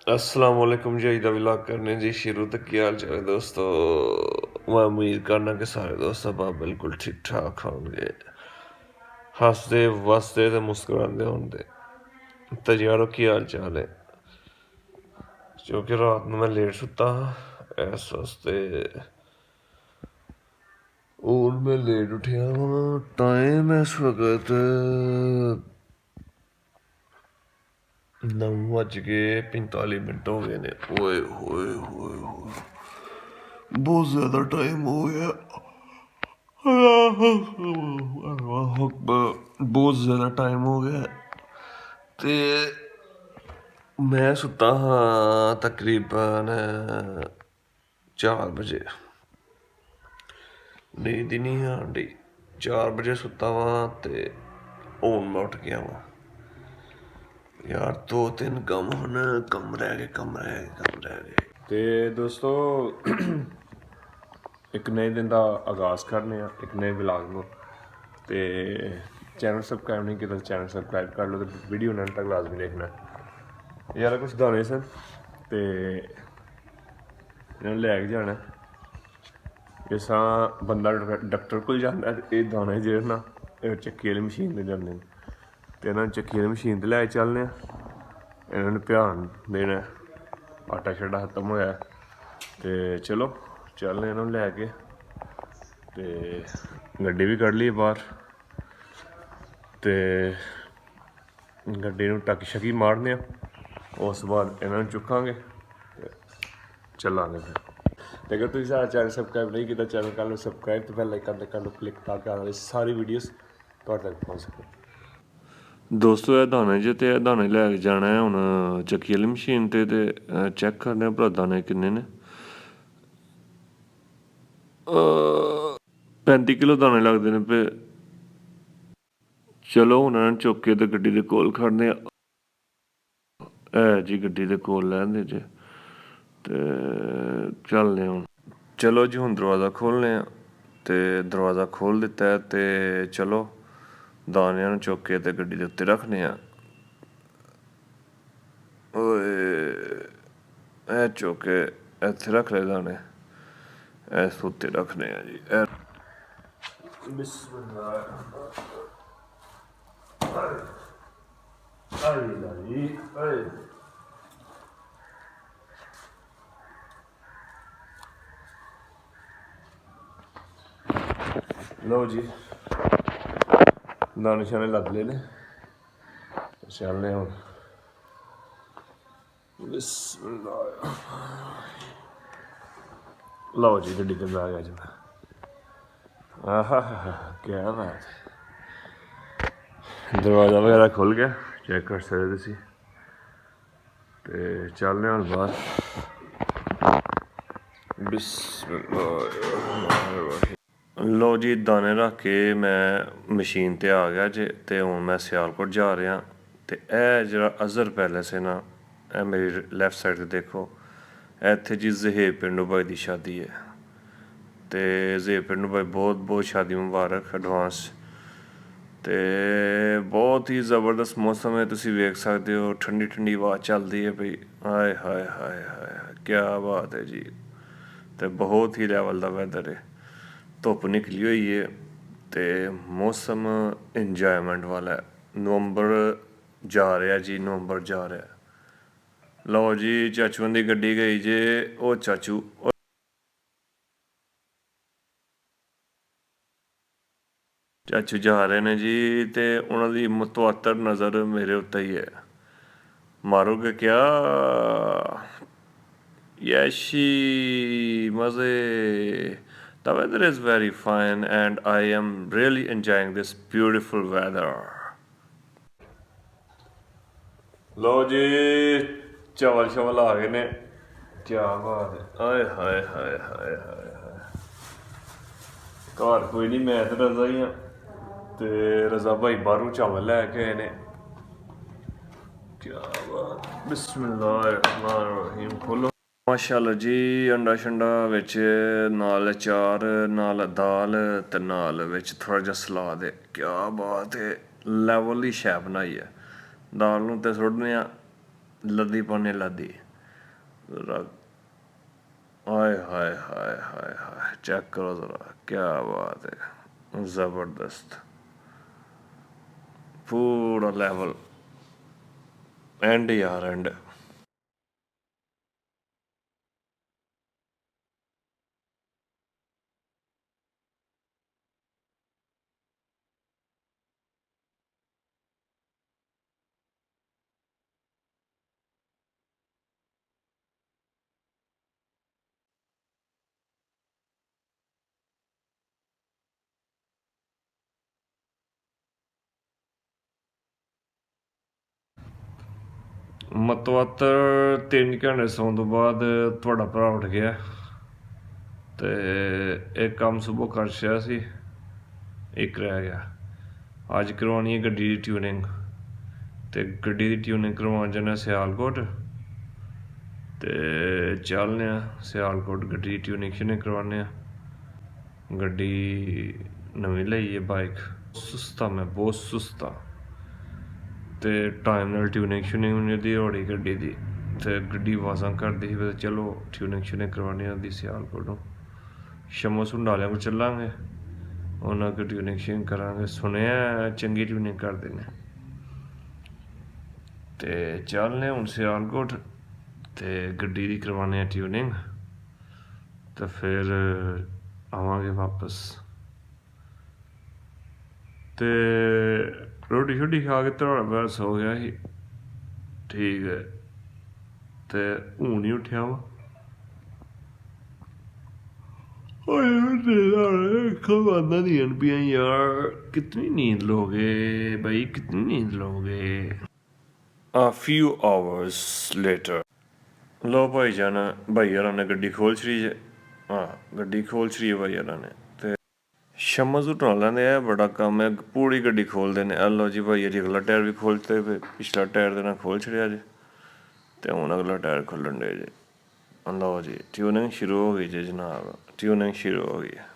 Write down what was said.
अस्सलाम वालेकुम जी। दा व्लॉग करने जी शुरू। तो क्या हाल चाल है दोस्तों? मैं उम्मीद करना कि सारे दोस्त अब बिल्कुल ठीक ठाक होंगे, हसदे वसदे ते मुस्कुराते होंगे। तो यारो की हाल चाल है? क्योंकि रात में मैं लेट सुता हाँ इस वास्ते और मैं लेट उठिया वा। टाइम इस वक्त 9:45 हो गए ने। ओए होए होए होए, बहुत ज्यादा टाइम हो गया। बहुत ज्यादा टाइम हो गया ते मैं सुता हाँ तकरीबन 4 बजे। नींद ही नहीं आंदी। 4 बजे सुता वा ते हून मैं उठ गया वा यार। 2-3 कम होने, कम रह गए। ते दोस्तों एक नए दिन का आगाज़ करने एक नए व्लॉग में। तो चैनल सबसक्राइब नहीं किया तो चैनल सबसक्राइब कर लो। तो वीडियो एंड तक लाजमी देखना यार। कुछ दाने सन तो इन्होंने लैके जाना। जिस तरह बंदा डॉक्टर को जाता है, ये दाने जेह्ड़े ना चक्की वाली मशीन ते जाते हैं। तो इन्होंने चक्की वाली मशीन ते लै चलने। इन्होंने ध्यान देना, आटा शाटा खत्म होया तो चलो चलने इन्होंने लैके। तो गड्डी भी कड्ढ ली बाहर ते गड्डी नूं टक्की शक्की मारने। उस बाद इन्होंने चुकांगे चलांगे फिर। ते अगर तुसीं साढ़ा चैनल सबसक्राइब नहीं किया चैनल कर लो सबसक्राइब तो बेल आइकन ते कर लो क्लिक ताकि आने वाली सारी वीडियोस तुहाडे तक पहुंच सके। दोस्तों ये दाने जे ते दाने लैके जाना है हुण चक्की वाली मशीन ते चैक करने भला दाने किन्ने ने। 35 किलो दाने लगदे ने पे। चलो हुण इन्हां नूं चुक के ते गड्डी दे कोल खड़ने है जी। गड्डी दे कोल लैंदे जे ते चलने हुण। चलो जी हुण दरवाज़ा खोलने ते दरवाज़ा खोल दिता है ते चलो दानियां नूं चुक के ते गड्डी दे उत्ते रखने आं। ओए चुक के इत्थे रख ले दाने, इस उत्ते रखने आं जी। बिस्मिल्लाह जी। लो जी दाने शाने लद ले ने, चलने हुण। बिस्मिल्लाह। लो जी गड्डी ते बैग अज क्या बात है। दरवाज़ा वगैरह खुल गया, चेक कर सकते तुसीं। ते चलने हुण बाहर। बिस्मिल्लाह। लो जी दाने रख के मैं मशीन ते आ गया जे। ते हुण मैं सियालकोट जा रहा। ते ए जेह्ड़ा अज़हर पैलेस है ना, ए मेरी लैफ्ट साइड ते देखो, इत्थे जी ज़हेब पिंडू भाई दी शादी है। तो ज़हेब पिंडू भाई बहुत बहुत शादी मुबारक एडवांस। तो बहुत ही ज़बरदस्त मौसम है, तुसीं वेख सकते हो। ठंडी ठंडी हवा चलदी है पई। हाय हाय हाय हाय क्या बात है जी। तो बहुत ही लैवल दा वैदर है। धुप्प निकली हुई है तो मौसम इंजॉयमेंट वाला है। नवंबर जा रहा जी, नवंबर जा रहा। लो जी चाचू दी गड्डी गई जे। ओ चाचू जा रहे ने जी। तो उन्हां दी मुतवातर नज़र मेरे उत्ते ही है। मारोगे क्या? यशी मज़े। The weather is very fine and I am really enjoying this beautiful weather. लो जी चावल शावल आ गए ने। क्या बात है। हाय हाय हाय हाय हाय हाय। घर कोई नहीं, मैं तो रज़ा ही हाँ। तो रज़ा भाई बाहरों चावल लैके आए ने। क्या बात। बिस्मिल्लाहिर्रहमानिर्रहीम। खोलो माशाअल्लाह जी। अंडा शंडा विच नाल अचार नाल दाल ते नाल विच थोड़ा जिहा सलाद है। क्या बात है। ਲੈਵਲ ਦੀ ਸ਼ੈ ਬਣਾਈ ਹੈ। ਦਾਲ ਨੂੰ ਤੇ ਸੁੱਟਦੇ ਆ, ਲੱਦੀ ਪਾਉਂਦੇ ਲੱਦੀ, ਹਾਏ ਹਾਏ ਹਾਏ ਹਾਏ ਹਾਏ, ਚੈੱਕ ਕਰੋ ਜ਼ਰਾ, ਕਿਆ ਬਾਤ ਹੈ, ਜ਼ਬਰਦਸਤ, ਪੂਰਾ ਲੈਵਲ, ਐਂਡ ਯਾਰ ਐਂਡ। ਮਤਵਤਰ 3 ਘੰਟੇ ਸੌਣ ਤੋਂ ਬਾਅਦ ਤੁਹਾਡਾ ਭਰਾ ਉੱਠ ਗਿਆ ਤੇ ਇੱਕ ਕੰਮ ਸੁਬਹ ਕਰ ਛਿਆ ਸੀ, ਇੱਕ ਰਹਿ ਗਿਆ। ਅੱਜ ਕਰਵਾਉਣੀ ਹੈ ਗੱਡੀ ਦੀ ਟਿਊਨਿੰਗ, ਤੇ ਗੱਡੀ ਦੀ ਟਿਊਨਿੰਗ ਕਰਵਾਉਣ ਜਾਣਾ ਸਿਆਲਕੋਟ। ਤੇ ਚੱਲਦੇ ਹਾਂ ਸਿਆਲਕੋਟ, ਗੱਡੀ ਦੀ ਟਿਊਨਿੰਗ ਸ਼ਿਊਨਿੰਗ ਕਰਵਾਉਂਦੇ ਹਾਂ। ਗੱਡੀ ਨਵੀਂ ਲਈ ਹੈ ਬਾਈਕ, ਸੁਸਤਾ ਮੈਂ ਬਹੁਤ ਸੁਸਤਾ, ਤੇ ਟਾਈਮ ਨਾਲ ਟਿਊਨਿੰਗ ਸ਼ਿਊਨਿੰਗ ਨਹੀਂ ਦੀ ਹੋੜੀ ਗੱਡੀ ਦੀ, ਤੇ ਗੱਡੀ ਆਵਾਜ਼ਾਂ ਕਰਦੀ ਸੀ ਫਿਰ ਚਲੋ ਟਿਊਨਿੰਗ ਸ਼ਿਊਨਿੰਗ ਕਰਵਾਉਣੀ ਆਉਂਦੀ ਸਿਆਲਕੋਟੋਂ। ਸ਼ਮੋ ਸੁੰਡਾਲਿਆਂ ਕੋਲ ਚੱਲਾਂਗੇ, ਉਹਨਾਂ ਕੋਲ ਟਿਊਨਿੰਗ ਸ਼ਿਊਨਿੰਗ ਕਰਾਂਗੇ, ਸੁਣਿਆ ਚੰਗੀ ਟਿਊਨਿੰਗ ਕਰਦੇ ਨੇ। ਤੇ ਚੱਲਦੇ ਹੁਣ ਸਿਆਲਕੋਟ ਤੇ ਗੱਡੀ ਦੀ ਕਰਵਾਉਂਦੇ ਹਾਂ ਟਿਊਨਿੰਗ, ਤੇ ਫਿਰ ਆਵਾਂਗੇ ਵਾਪਸ। ਤੇ ਰੋਟੀ ਸ਼ੋਟੀ ਖਾ ਕੇ ਧੜਾ ਬੜਾ ਸੋ ਗਿਆ ਸੀ, ਠੀਕ ਹੈ। ਤੇ ਹੁਣ ਹੀ ਉੱਠਿਆ ਵਾ, खबरदा नहीं पिया यार, कितनी नींद लोगे भाई, कितनी नींद लोगे। A few hours later, लो भाई जाना, भाई यार ने गड्डी खोल छड़ी है, हाँ गड्डी खोल छड़ी है भाई यार ने। ते शम्मा सुटना लैंदे है, बड़ा कम है, पूरी गड्डी खोल देने। लो जी भाई जी अगला टायर भी खोलते पे, पिछला टायर देना खोल छड़िया जे, ते हूँ अगला टायर खोलन डे जे। लो जी ट्यूनिंग शुरू हो गई जी जनाब, ट्यूनिंग शुरू हो गई है।